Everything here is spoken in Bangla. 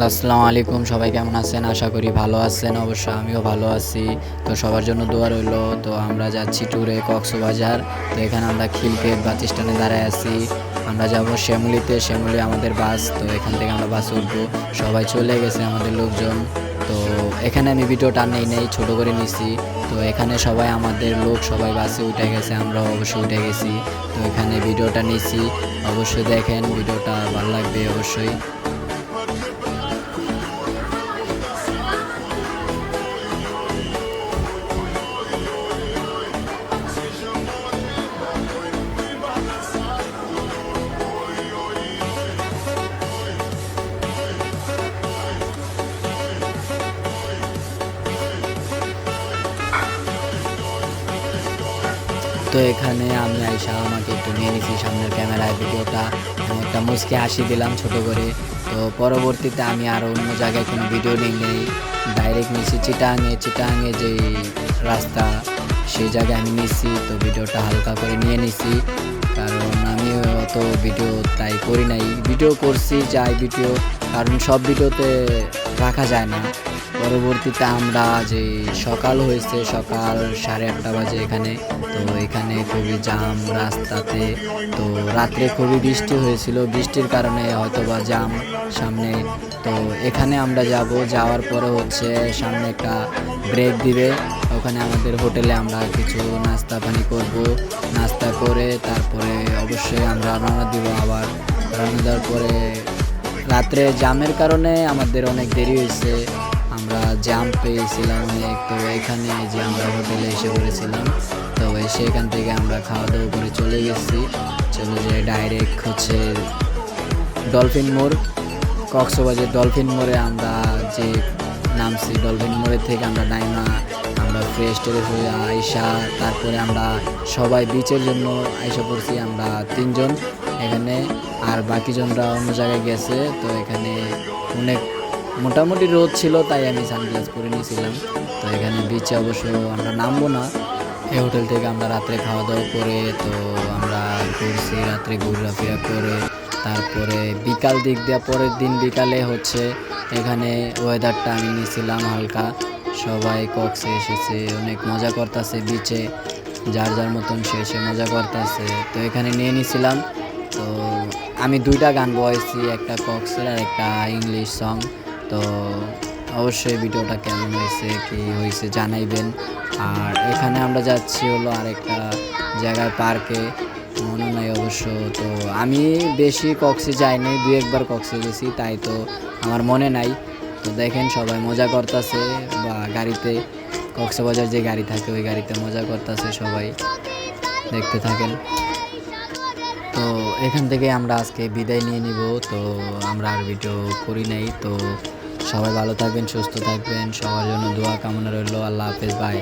আসসালামু আলাইকুম, সবাই কেমন আছেন? আশা করি ভালো আছেন। অবশ্য আমিও ভালো আছি। তো সবার জন্য দোয়া রইলো। তো আমরা যাচ্ছি ট্যুরে কক্সবাজার। তো এখানে আমরা খিলক্ষেত বাস স্ট্যান্ডে দাঁড়ায় আছি। আমরা যাব শ্যামলীতে, শ্যামলী আমাদের বাস। তো এখান থেকে আমরা বাসে উঠবো। সবাই চলে গেছে আমাদের লোকজন। তো এখানে আমি ভিডিওটা নেই ছোট করে নিছি। তো এখানে সবাই আমাদের লোক সবাই বাসে উঠে গেছে, আমরা অবশ্যই উঠে গেছি। তো এখানে ভিডিওটা নিছি, অবশ্যই দেখেন, ভিডিওটা ভালো লাগবে অবশ্যই। তো এখানে আমি আইসা আমাকে একটু নিয়ে নিছি সামনের ক্যামেরায় ভিডিওটা, একটা মুচকি হাসি দিলাম ছোট করে। তো পরবর্তীতে আমি আরও অন্য জায়গায় কোনো ভিডিও নেই, ডাইরেক্ট নিছি চিটাঙে যে রাস্তা সেই জায়গায় আমি নিছি। তো ভিডিওটা হালকা করে নিয়ে নিছি, কারণ আমি অত ভিডিও তাই করি নাই। ভিডিও করছি যাই ভিডিও, কারণ সব ভিডিওতে রাখা যায় না। পরবর্তীতে আমরা যে সকাল হয়েছে, সকাল 8:30 বাজে এখানে। তো এখানে খুবই জাম রাস্তাতে। তো রাত্রে খুবই বৃষ্টি হয়েছিল, বৃষ্টির কারণে হয়তোবা জাম সামনে। তো এখানে আমরা যাওয়ার পরে হচ্ছে সামনে একটা ব্রেক দিবে, ওখানে আমাদের হোটেলে আমরা কিছু নাস্তা পানি করব। নাস্তা করে তারপরে অবশ্যই আমরা রওনা দিব। আবার রওনা দেওয়ার পরে রাত্রে জামের কারণে আমাদের অনেক দেরি হয়েছে, আমরা জ্যাম পেয়েছিলাম অনেক। তো এখানে যে আমরা হোটেলে এসে পড়েছিলাম। তো এসে এখান থেকে আমরা খাওয়া দাওয়া করে চলে গেছি, চলে যেয়ে ডাইরেক্ট হচ্ছে ডলফিন মোড়, কক্সবাজার ডলফিন মোড়ে আমরা যে নামছি। ডলফিন মোড়ের থেকে আমরা আমরা ফ্রেশ ট্রেশ হয়ে আইসা তারপরে আমরা সবাই বিচের জন্য আইসা পড়ছি। আমরা 3 জন এখানে, আর বাকিজনরা অন্য জায়গায় গেছে। তো এখানে অনেক মোটামুটি রোদ ছিল, তাই আমি সানগ্লাস পরে নিয়েছিলাম। তো এখানে বিচে অবশ্য আমরা নামবো না, এই হোটেল থেকে আমরা রাত্রে খাওয়া দাওয়া করে তো আমরা ঘুরছি, রাত্রে ঘোরাফেরা করে তারপরে বিকাল দিক দিয়ে পরের দিন বিকালে হচ্ছে এখানে ওয়েদারটা আমি নিয়েছিলাম হালকা। সবাই কক্সে এসেছে, অনেক মজা করতেছে বিচে, যার যার মতন সে মজা করতেছে। তো এখানে নিয়ে নিয়েছিলাম। তো আমি 2টা গান বয়েছি, একটা কক্সের আর একটা ইংলিশ সং। তো অবশ্যই ভিডিওটা কেমন হয়েছে কি হয়েছে জানাইবেন। আর এখানে আমরা যাচ্ছি হলো আরেকটা জায়গায়, পার্কে, মনে নাই অবশ্য। তো আমি বেশি কক্সে যাইনি, 2-1 বার কক্সে গেছি, তাই তো আমার মনে নাই। তো দেখেন সবাই মজা করতেছে, বা গাড়িতে কক্সবাজার যে গাড়ি থাকে ওই গাড়িতে মজা করতেছে সবাই, দেখতে থাকেন। তো এখান থেকে আমরা আজকে বিদায় নিয়ে নিব। তো আমরা আর ভিডিও করি নাই। তো সবাই ভালো থাকবেন, সুস্থ থাকবেন, সবার জন্য দোয়া কামনা রইল। আল্লাহ হাফেজ, বাই।